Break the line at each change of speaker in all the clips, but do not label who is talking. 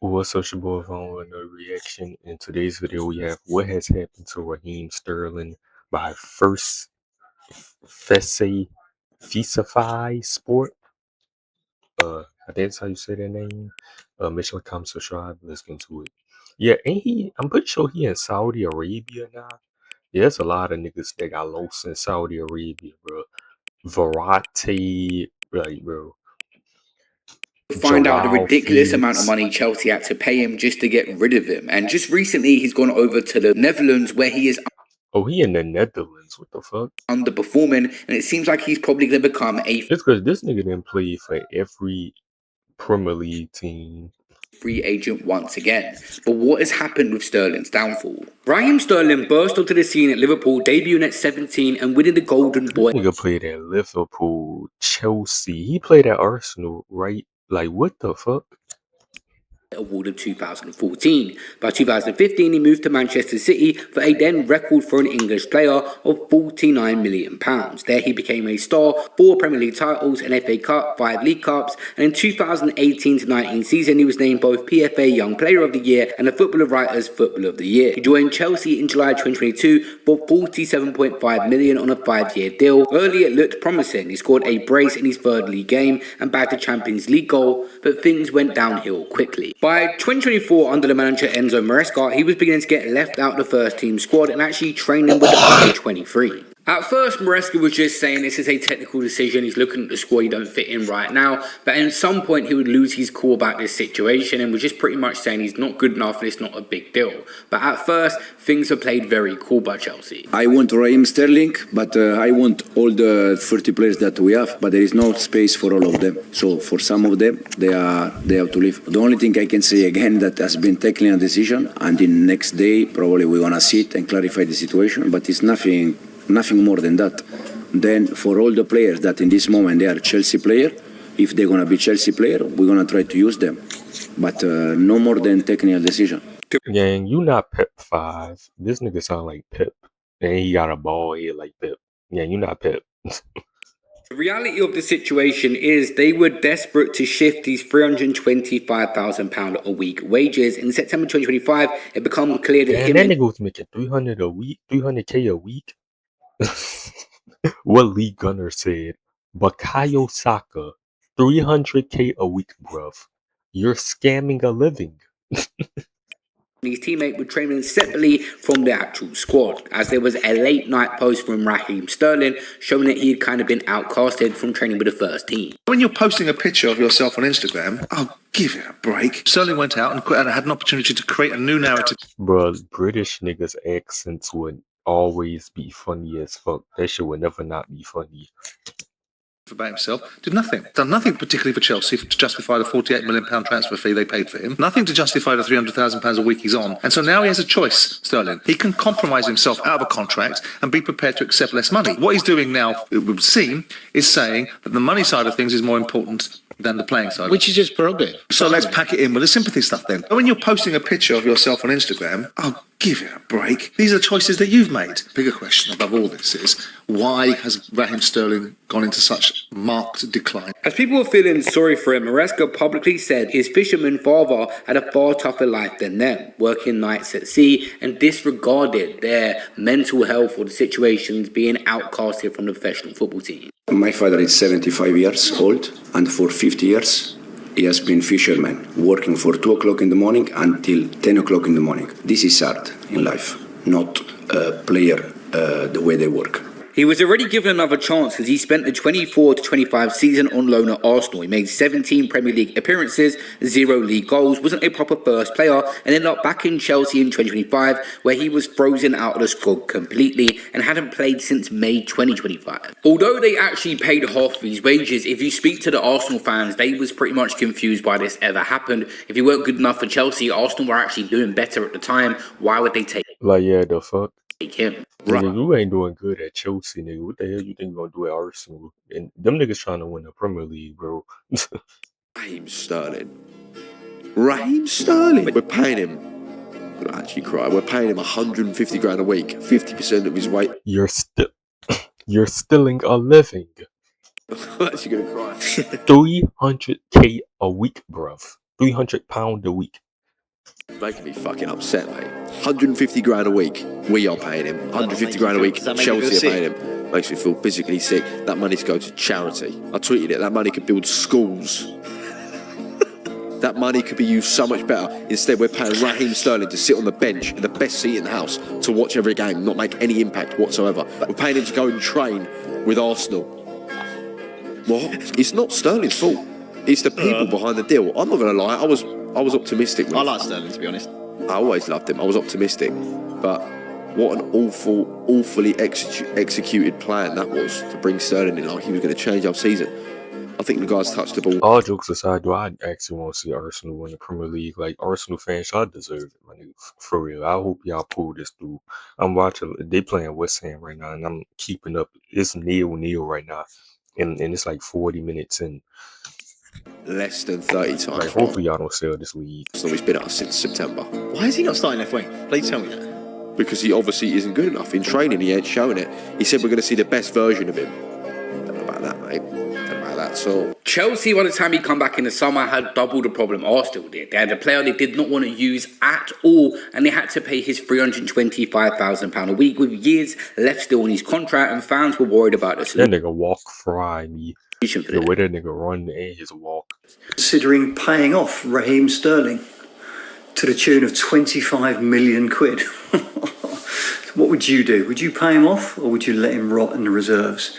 What's up, your boy Vaughn with another reaction. In today's video, we have what has happened to Raheem Sterling by First Fessy Fisify Sport. I think that's how you say that name. Make sure to comment, subscribe. Let's get into it. Yeah, ain't he? I'm pretty sure he in Saudi Arabia now. Yeah, there's a lot of niggas that got lost in Saudi Arabia, bro. Verratti, like, bro.
Find out the
Joao
ridiculous amount of
Felix.
money Chelsea had to pay him just to get rid of him. And just recently, he's gone over to the Netherlands where he is
Oh, he in the Netherlands. What the fuck?
underperforming, and it seems like he's probably going to become a
It's because this nigga didn't play for every Premier League team.
free agent once again. But what has happened with Sterling's downfall? Raheem Sterling burst onto the scene at Liverpool, debuting at 17 and winning the Golden
This
Boy
nigga played at Liverpool, Chelsea. He played at Arsenal, right? Like, what the fuck?
Award of 2014. By 2015, he moved to Manchester City for a then record for an English player of £49 million. There he became a star, 4 Premier League titles, an FA Cup, 5 League Cups, and in 2018-19 season, he was named both PFA Young Player of the Year and the Footballer Writers Footballer of the Year. He joined Chelsea in July 2022 for £47.5 million on a 5-year deal. Early it looked promising. He scored a brace in his third league game and bagged a Champions League goal, but things went downhill quickly. By 2024, under the manager Enzo Maresca, he was beginning to get left out of the first team squad and actually training with the under 23. At first, Maresca was just saying this is a technical decision, he's looking at the squad, he don't fit in right now, but at some point he would lose his cool about this situation and was just pretty much saying he's not good enough and it's not a big deal. But at first, things were played very cool by Chelsea.
I want Raheem Sterling, but I want all the 30 players that we have, but there is no space for all of them. So for some of them, they have to leave. The only thing I can say again that has been taken a decision, and the next day probably we're gonna sit and clarify the situation, but it's nothing more than that. Then for all the players that in this moment they are Chelsea player, if they're gonna be Chelsea player, we're gonna try to use them, but no more than taking a decision.
Gang, you not Pep 5. This nigga sound like Pep. And he got a ball head like Pep. Yeah, you not Pep.
The reality of the situation is they were desperate to shift these £325,000 a week wages. In September 2025, it became clear that
And that nigga was making 300 a week, 300K a week. What Lee Gunner said, Bakayo Saka, 300K a week, bruv. You're scamming a living.
his teammate would train him separately from the actual squad, as there was a late night post from Raheem Sterling showing that he had kind of been outcasted from training with the first team.
When you're posting a picture of yourself on Instagram, oh, give it a break. Sterling went out and had an opportunity to create a new narrative.
Bruh, British niggas' accents would always be funny as fuck. That shit would never not be funny.
About himself, did nothing. Done nothing particularly for Chelsea to justify the £48 million transfer fee they paid for him. Nothing to justify the £300,000 a week he's on. And so now he has a choice, Sterling. He can compromise himself out of a contract and be prepared to accept less money. What he's doing now, it would seem, is saying that the money side of things is more important than the playing side.
Which is just prerogative.
So let's pack it in with the sympathy stuff then. When you're posting a picture of yourself on Instagram, oh, give it a break. These are choices that you've made. Bigger question above all this is, why has Raheem Sterling gone into such marked decline?
As people were feeling sorry for him, Maresca publicly said his fisherman father had a far tougher life than them, working nights at sea, and disregarded their mental health or the situations being outcasted from the professional football team.
My father is 75 years old, and for 50 years he has been fisherman, working for 2 o'clock in the morning until 10 o'clock in the morning. This is hard in life, not a player the way they work.
He was already given another chance because he spent the 24-25 season on loan at Arsenal. He made 17 Premier League appearances, 0 league goals, wasn't a proper first player, and ended up back in Chelsea in 2025, where he was frozen out of the squad completely and hadn't played since May 2025. Although they actually paid half of his wages, if you speak to the Arsenal fans, they was pretty much confused why this ever happened. If he weren't good enough for Chelsea, Arsenal were actually doing better at the time. Why would they take
Like, yeah, the fuck?
him?
Nigga, you ain't doing good at Chelsea, nigga. What the hell you think you gonna do at Arsenal? And them niggas trying to win the Premier League, bro.
Raheem Sterling. Raheem Sterling. We're paying him. I'll actually cry. We're paying him 150 grand a week, 50% of his weight.
You're stealing a living.
I'm actually gonna cry.
300K a week, bruv. £300 a week.
Making me fucking upset, mate. 150 grand a week. We are paying him. 150 grand a week. Chelsea are paying him. Makes me feel physically sick. That money to go to charity. I tweeted it. That money could build schools. That money could be used so much better. Instead, we're paying Raheem Sterling to sit on the bench in the best seat in the house to watch every game, not make any impact whatsoever. We're paying him to go and train with Arsenal. What? It's not Sterling's fault. It's the people behind the deal. I'm not going to lie. I was optimistic.
I like Sterling, to be honest.
I always loved him. I was optimistic. But what an awfully executed plan that was to bring Sterling in like he was going to change our season. I think the guys touched the ball.
All jokes aside, do I actually want to see Arsenal win the Premier League? Like, Arsenal fans, y'all deserve it, my nigga. For real. I hope y'all pull this through. I'm watching, they playing West Ham right now, and I'm keeping up. It's 0-0 right now. And it's like 40 minutes in.
Less than 30 times.
Like, hopefully y'all don't sell this league.
So he's been at us since September.
Why is he not starting left wing? Please tell me that.
Because he obviously isn't good enough. In training, he ain't showing it. He said we're going to see the best version of him. Don't know about that, mate. Don't know about that. So
Chelsea, by the time he come back in the summer, had double the problem Arsenal did. They had a player they did not want to use at all, and they had to pay his £325,000 a week with years left still on his contract, and fans were worried about this.
That nigga walk fry me.
The
way that nigga run and his walk.
Considering paying off Raheem Sterling to the tune of 25 million quid. What would you do? Would you pay him off, or would you let him rot in the reserves?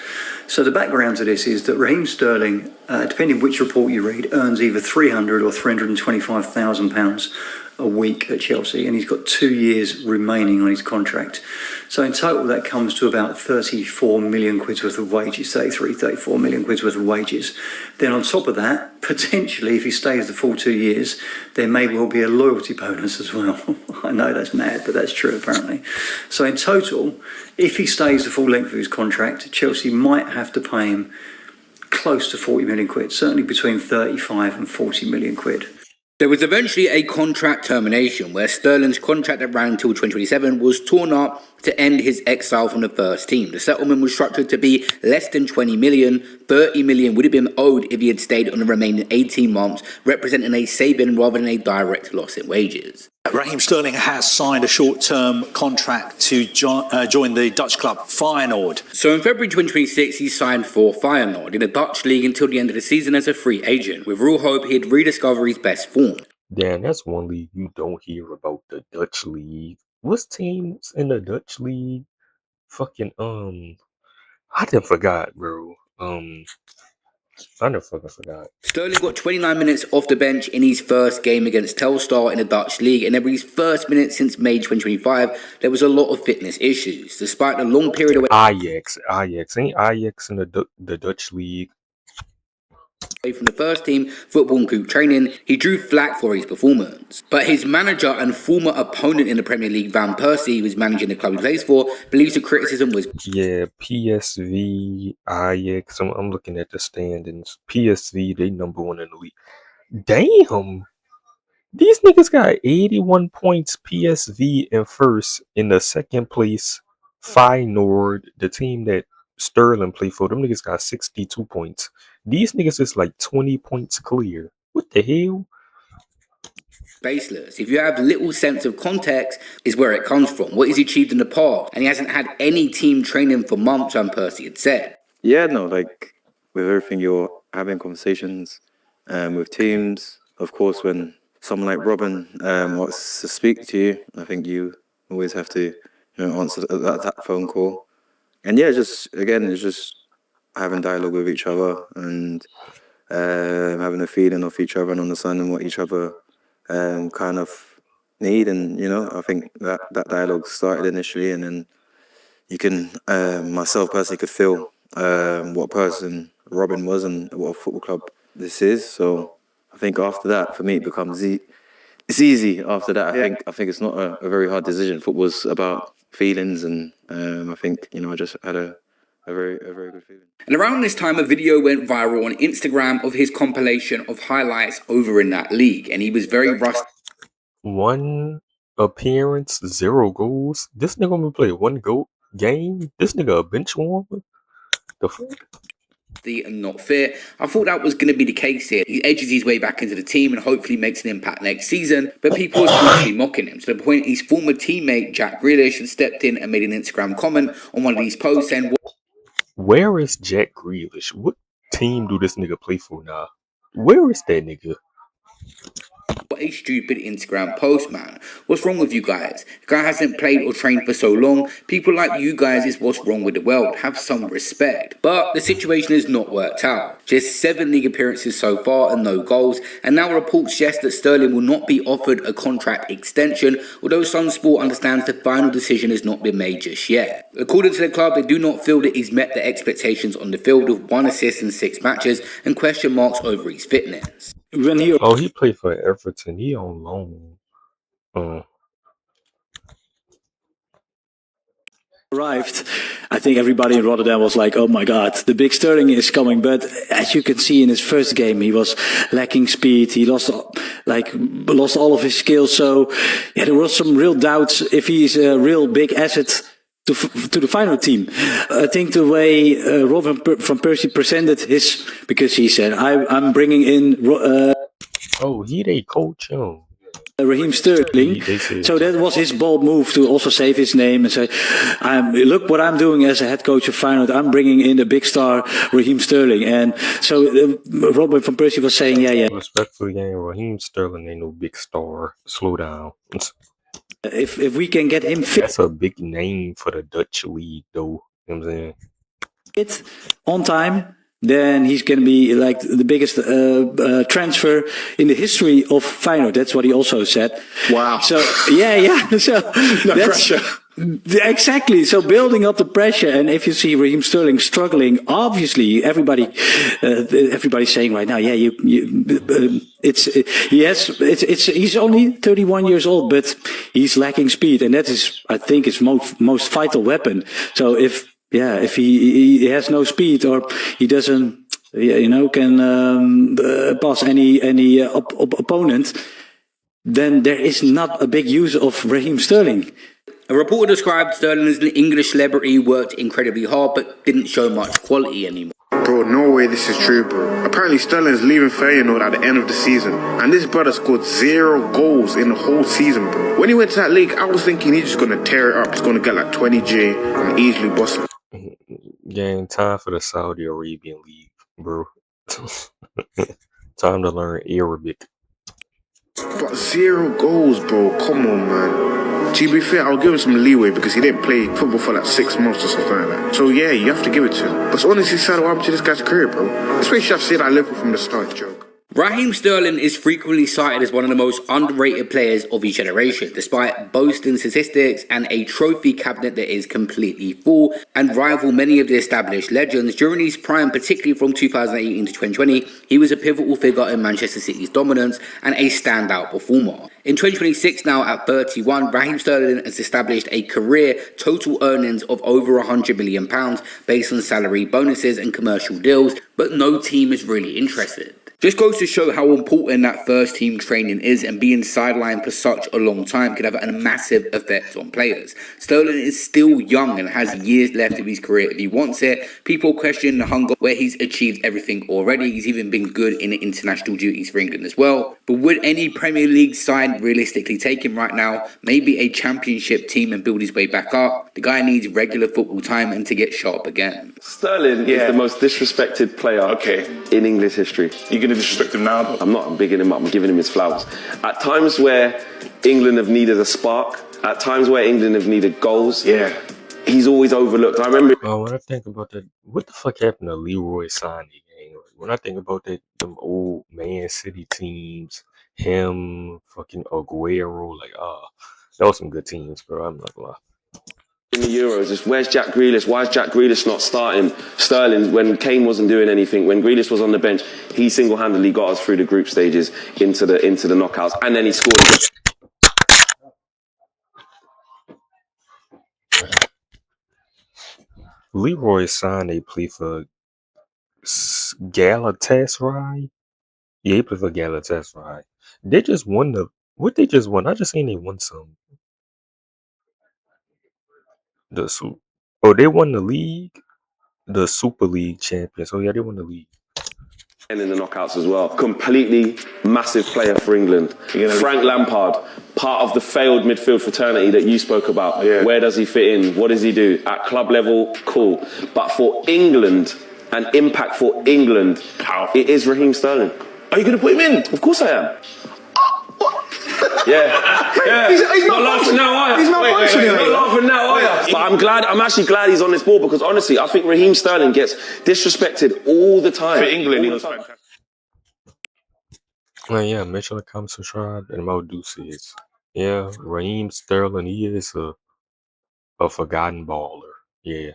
So the background to this is that Raheem Sterling, depending which report you read, earns either £300,000 or £325,000 a week at Chelsea, and he's got 2 years remaining on his contract. So in total, that comes to about 34 million quid's worth of wages, 34 million quid's worth of wages. Then on top of that, potentially, if he stays the full 2 years, there may well be a loyalty bonus as well. I know that's mad, but that's true apparently. So in total, if he stays the full length of his contract, Chelsea might have to pay him close to 40 million quid, certainly between 35 and 40 million quid.
There was eventually a contract termination where Sterling's contract that ran until 2027 was torn up to end his exile from the first team. The settlement was structured to be less than 20 million. 30 million would have been owed if he had stayed on the remaining 18 months, representing a saving rather than a direct loss in wages.
Raheem Sterling has signed a short-term contract to join the Dutch club Feyenoord.
So in February 2026, he signed for Feyenoord in the Dutch league until the end of the season as a free agent, with real hope he'd rediscover his best form.
Damn, that's one league you don't hear about, the Dutch league. What's teams in the Dutch league? Fucking, I done forgot, bro. I never fucking forgot.
Sterling got 29 minutes off the bench in his first game against Telstar in the Dutch league, and every first minute since May 2025, there was a lot of fitness issues. Despite the long period away
Ajax. Ain't Ajax in the Dutch league?
from the first team football and group training, he drew flack for his performance. But his manager and former opponent in the Premier League, Van Persie, who was managing the club he plays for, believes the criticism was...
Yeah, PSV, Ajax. I'm looking at the standings. PSV, they number one in the league. Damn! These niggas got 81 points. PSV in first. In the second place, Feyenoord, the team that Sterling played for, them niggas got 62 points. These niggas is like 20 points clear. What the hell?
Baseless. If you have little sense of context, is where it comes from. What he's achieved in the past, and he hasn't had any team training for months, Van Persie had said.
Yeah, no, like with everything you're having conversations with teams, of course, when someone like Robin wants to speak to you, I think you always have to answer that phone call. And yeah, just again, it's just having dialogue with each other and having a feeling of each other and understanding what each other kind of need. And I think that dialogue started initially, and then you can myself personally could feel what person Robin was and what a football club this is. So I think after that, for me, it becomes it's easy. After that, I think it's not a very hard decision. Football's about feelings, and I think I just had a very good feeling.
And around this time, a video went viral on Instagram of his compilation of highlights over in that league, and he was very rusty.
1 appearance, 0 goals. This nigga only play 1 game. This nigga a bench warmer. The fuck?
and not fit. I thought that was going to be the case here. He edges his way back into the team and hopefully makes an impact next season, but people are brutally mocking him to the point his former teammate Jack Grealish had stepped in and made an Instagram comment on one of these posts saying,
Where is Jack Grealish? What team do this nigga play for now? Where is that nigga?
"What a stupid Instagram post, man. What's wrong with you guys? The guy hasn't played or trained for so long. People like you guys is what's wrong with the world. Have some respect." But the situation has not worked out. Just 7 league appearances so far and no goals. And now reports suggest that Sterling will not be offered a contract extension, although Sun Sport understands the final decision has not been made just yet. According to the club, they do not feel that he's met the expectations on the field with 1 assist in 6 matches and question marks over his fitness.
He played for Everton. He on loan.
Arrived, I think everybody in Rotterdam was like, oh my God, the big Sterling is coming. But as you can see in his first game, he was lacking speed. He lost all of his skills. So yeah, there was some real doubts if he's a real big asset to the final team. I think the way Robin van Persie presented his, because he said, I'm bringing in
he they coach him.
Raheem Sterling. So that was his bold move to also save his name and say, look what I'm doing as a head coach of Feyenoord. I'm bringing in the big star, Raheem Sterling. And so Robin van Persie was saying, yeah.
Respectfully, Raheem Sterling ain't no big star. Slow down.
If we can get him fit.
That's a big name for the Dutch league, though. You know what I'm saying?
Fit on time, then he's going to be like the biggest transfer in the history of Feyenoord. That's what he also said.
Wow.
So, yeah. So
no pressure.
Exactly. So building up the pressure, and if you see Raheem Sterling struggling, obviously everybody's saying right now, he's only 31 years old, but he's lacking speed, and that is, I think, his most vital weapon. So if he has no speed or he doesn't, can pass any opponent, then there is not a big use of Raheem Sterling.
A reporter described Sterling as an English celebrity who worked incredibly hard but didn't show much quality anymore.
Bro, no way this is true, bro. Apparently Sterling is leaving Feyenoord at the end of the season, and this brother scored 0 goals in the whole season, bro. When he went to that league, I was thinking he's just gonna tear it up. He's gonna get like 20G and easily bust it.
Gang, time for the Saudi Arabian league, bro. Time to learn Arabic.
But 0 goals, bro. Come on, man. To be fair, I'll give him some leeway because he didn't play football for like 6 months or something like that. So yeah, you have to give it to him. But it's honestly sad what happened to this guy's career, bro. Especially after saying I Liverpool from the start, joke.
Raheem Sterling is frequently cited as one of the most underrated players of his generation, despite boasting statistics and a trophy cabinet that is completely full and rival many of the established legends. During his prime, particularly from 2018 to 2020, he was a pivotal figure in Manchester City's dominance and a standout performer. In 2026 now at 31, Raheem Sterling has established a career total earnings of over £100 million based on salary, bonuses and commercial deals, but no team is really interested. Just goes to show how important that first team training is, and being sidelined for such a long time can have a massive effect on players. Sterling is still young and has years left of his career if he wants it. People question the hunger where he's achieved everything already. He's even been good in international duties for England as well. But would any Premier League side realistically take him right now? Maybe a championship team and build his way back up? The guy needs regular football time and to get sharp again.
Sterling is the most disrespected player in English history.
You're going to disrespect him now?
I'm not. I'm bigging him up. I'm giving him his flowers. At times where England have needed a spark, at times where England have needed goals, he's always overlooked. I remember.
When I think about that, what the fuck happened to Leroy Sané? When I think about that, them old Man City teams, him, fucking Aguero, that was some good teams, bro. I'm not gonna lie.
In the Euros, is where's Jack Grealish? Why is Jack Grealish not starting Sterling when Kane wasn't doing anything? When Grealish was on the bench, he single-handedly got us through the group stages into the knockouts, and then he scored.
Leroy Sané played for Galatasaray. Yeah, he played for Galatasaray. They just won what they just won. I just seen they won some. They won the league. the Super League champion. So yeah, they won the league.
And in the knockouts as well. Completely massive player for England. Frank Lampard, part of the failed midfield fraternity that you spoke about.
Yeah.
Where does he fit in? What does he do? At club level, cool. But for England, an impact for England,
Powerful.
it is Raheem Sterling.
Are you going to put him in?
Of course I am. Yeah.
He's
not laughing now, are you?
He's not functioning.
Not laughing now, are you? But I'm actually glad he's on this board because honestly, I think Raheem Sterling gets disrespected all the time.
For England, he
All
was
the time.
fantastic.
Yeah, make sure to comment, subscribe, and more deuces. Yeah, Raheem Sterling, he is a forgotten baller. Yeah.